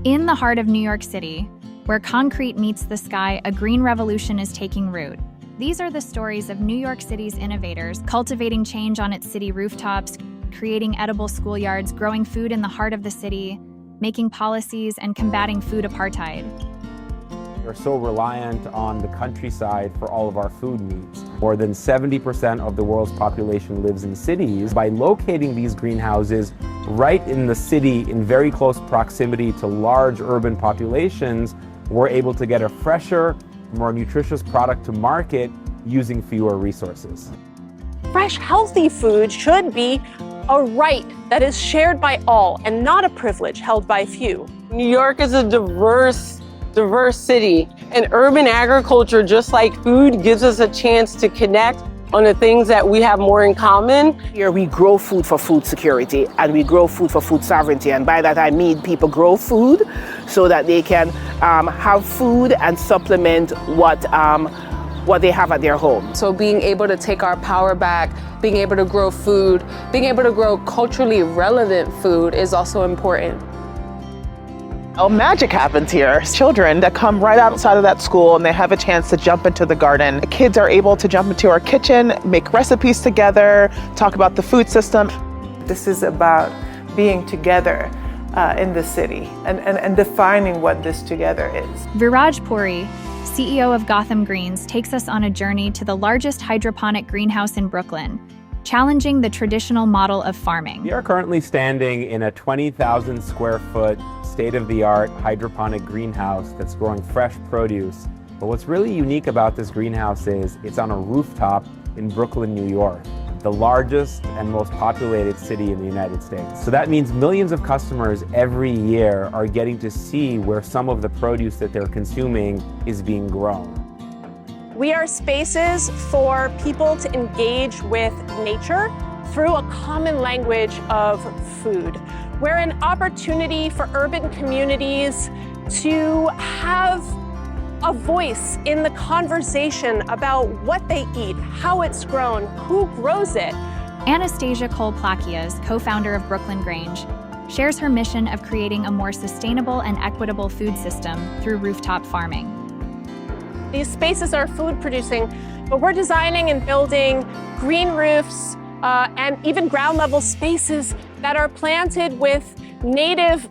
In the heart of New York City, where concrete meets the sky, a green revolution is taking root. These are the stories of New York City's innovators, cultivating change on its city rooftops, creating edible schoolyards, growing food in the heart of the city, making policies, and combating food apartheid. We're so reliant on the countryside for all of our food needs. More than 70% of the world's population lives in cities. By locating these greenhouses right in the city in very close proximity to large urban populations, we're able to get a fresher, more nutritious product to market using fewer resources. Fresh, healthy food should be a right that is shared by all and not a privilege held by few. New York is a diverse city, and urban agriculture, just like food, gives us a chance to connect on the things that we have more in common. Here we grow food for food security and we grow food for food sovereignty, and by that I mean people grow food so that they can have food and supplement what they have at their home. So being able to take our power back, being able to grow food, being able to grow culturally relevant food is also important. Oh, magic happens here. Children that come right outside of that school and they have a chance to jump into the garden. Kids are able to jump into our kitchen, make recipes together, talk about the food system. This is about being together in the city and defining what this together is. Viraj Puri, CEO of Gotham Greens, takes us on a journey to the largest hydroponic greenhouse in Brooklyn, challenging the traditional model of farming. We are currently standing in a 20,000 square foot state-of-the-art hydroponic greenhouse that's growing fresh produce. But what's really unique about this greenhouse is it's on a rooftop in Brooklyn, New York, the largest and most populated city in the United States. So that means millions of customers every year are getting to see where some of the produce that they're consuming is being grown. We are spaces for people to engage with nature through a common language of food. We're an opportunity for urban communities to have a voice in the conversation about what they eat, how it's grown, who grows it. Anastasia Plakias, co-founder of Brooklyn Grange, shares her mission of creating a more sustainable and equitable food system through rooftop farming. These spaces are food producing, but we're designing and building green roofs and even ground level spaces that are planted with native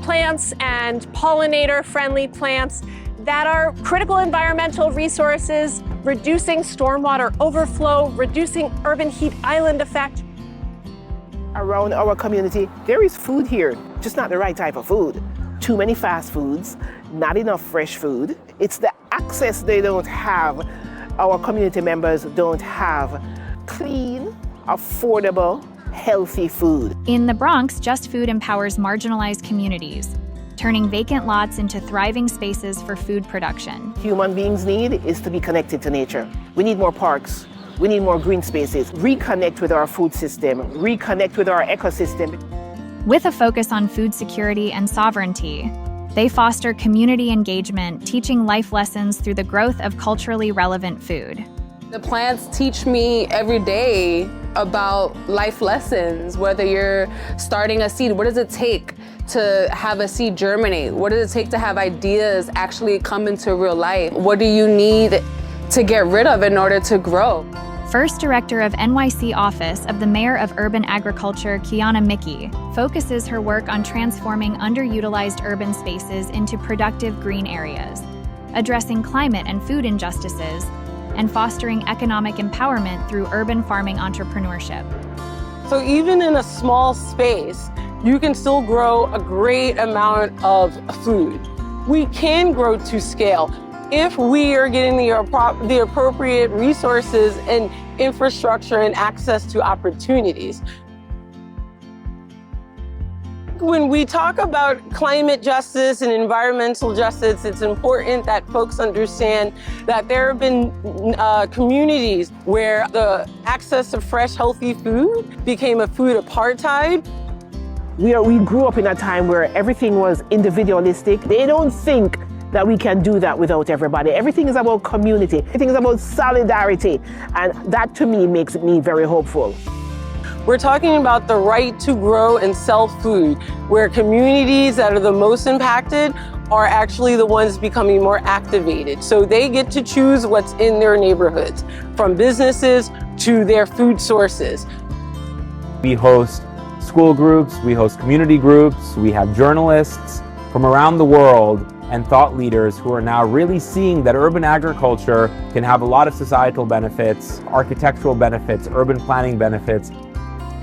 plants and pollinator friendly plants that are critical environmental resources, reducing stormwater overflow, reducing urban heat island effect. Around our community, there is food here, just not the right type of food. Too many fast foods, not enough fresh food. It's the access they don't have, our community members don't have clean, affordable, healthy food. In the Bronx, Just Food empowers marginalized communities, turning vacant lots into thriving spaces for food production. Human beings need is to be connected to nature. We need more parks. We need more green spaces. Reconnect with our food system, reconnect with our ecosystem. With a focus on food security and sovereignty, they foster community engagement, teaching life lessons through the growth of culturally relevant food. The plants teach me every day about life lessons, whether you're starting a seed. What does it take to have a seed germinate? What does it take to have ideas actually come into real life? What do you need to get rid of in order to grow? First Director of NYC Office of the Mayor of Urban Agriculture, Qiana Mickie, focuses her work on transforming underutilized urban spaces into productive green areas, addressing climate and food injustices, and fostering economic empowerment through urban farming entrepreneurship. So even in a small space, you can still grow a great amount of food. We can grow to scale if we are getting the appropriate resources and infrastructure and access to opportunities. When we talk about climate justice and environmental justice, it's important that folks understand that there have been communities where the access to fresh, healthy food became a food apartheid. We grew up in a time where everything was individualistic. They don't think that we can do that without everybody. Everything is about community. Everything is about solidarity. And that to me makes me very hopeful. We're talking about the right to grow and sell food, where communities that are the most impacted are actually the ones becoming more activated. So they get to choose what's in their neighborhoods, from businesses to their food sources. We host school groups, we host community groups, we have journalists from around the world and thought leaders who are now really seeing that urban agriculture can have a lot of societal benefits, architectural benefits, urban planning benefits.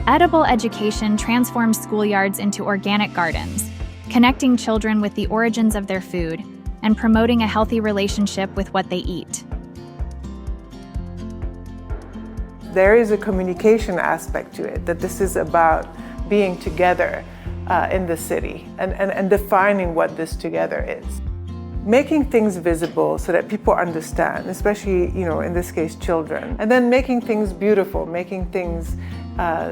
Edible education transforms schoolyards into organic gardens, connecting children with the origins of their food and promoting a healthy relationship with what they eat. There is a communication aspect to it, that this is about being together in the city and defining what this together is. Making things visible so that people understand, especially, in this case, children. And then making things beautiful, making things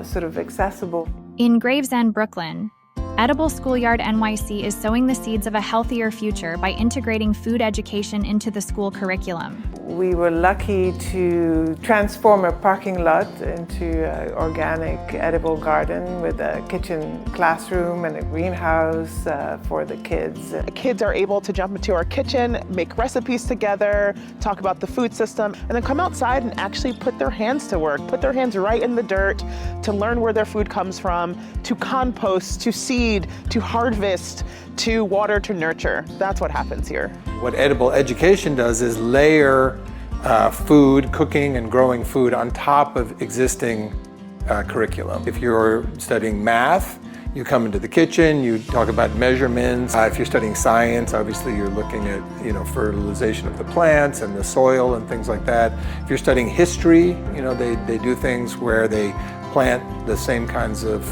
sort of accessible. In Gravesend, Brooklyn, Edible Schoolyard NYC is sowing the seeds of a healthier future by integrating food education into the school curriculum. We were lucky to transform a parking lot into an organic edible garden with a kitchen classroom and a greenhouse for the kids. Kids are able to jump into our kitchen, make recipes together, talk about the food system, and then come outside and actually put their hands to work, put their hands right in the dirt to learn where their food comes from, to compost, to seed, to harvest, to water, to nurture. That's what happens here. What edible education does is layer food, cooking and growing food on top of existing curriculum. If you're studying math, you come into the kitchen, you talk about measurements. If you're studying science, obviously you're looking at fertilization of the plants and the soil and things like that. If you're studying history, they do things where they plant the same kinds of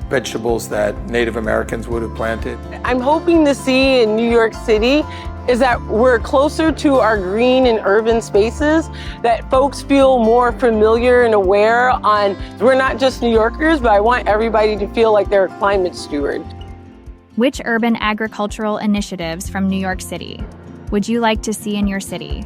vegetables that Native Americans would have planted. I'm hoping to see in New York City is that we're closer to our green and urban spaces, that folks feel more familiar and aware on, we're not just New Yorkers, but I want everybody to feel like they're a climate steward. Which urban agricultural initiatives from New York City would you like to see in your city?